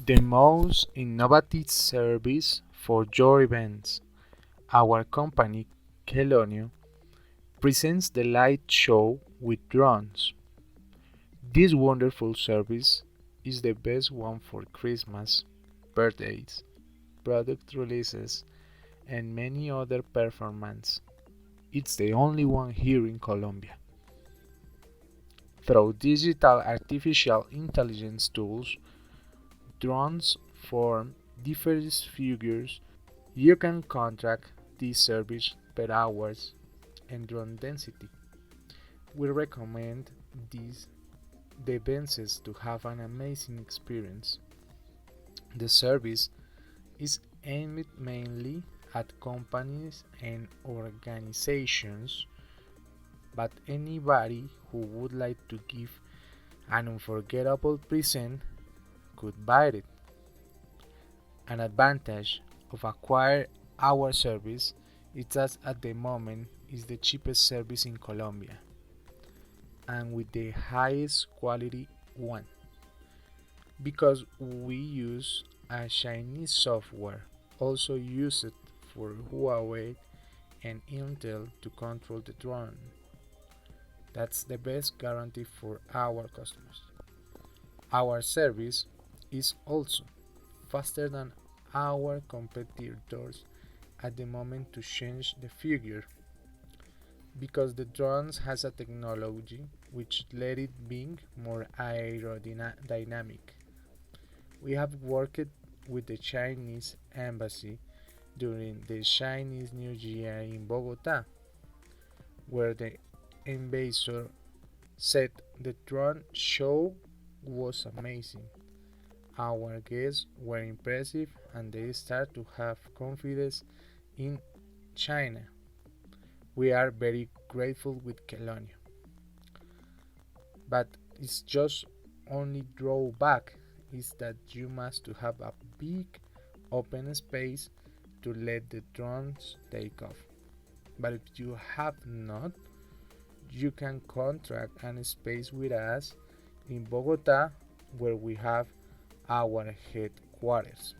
The most innovative service for your events. Our company, Quelonio, presents the light show with drones. This wonderful service is the best one for Christmas, birthdays, product releases, and many other performances. It's the only one here in Colombia. Through digital artificial intelligence tools, drones form diverse figures. You can contract this service per hours and drone density. We recommend these devices to have an amazing experience. The service is aimed mainly at companies and organizations, but anybody who would like to give an unforgettable present could buy it. An advantage of acquiring our service is that at the moment is the cheapest service in Colombia and with the highest quality one because we use a Chinese software also used for Huawei and Intel to control the drone. That's the best guarantee for our customers. Our service is also faster than our competitors at the moment to change the figure because the drones has a technology which let it being more aerodynamic. We have worked with the Chinese embassy during the Chinese New Year in Bogota, where the ambassador said the drone show was amazing. Our guests were impressive and they start to have confidence in China. We are very grateful with Quelonio. But it's just only drawback is that you must to have a big open space to let the drones take off. But if you have not, you can contract an space with us in Bogota where we have our headquarters.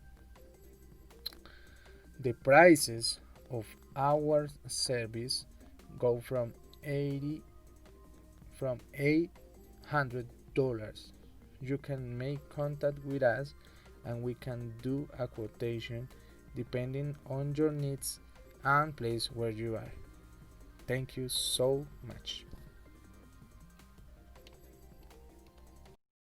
The prices of our service go from $800. You can make contact with us and we can do a quotation depending on your needs and place where you are. Thank you so much.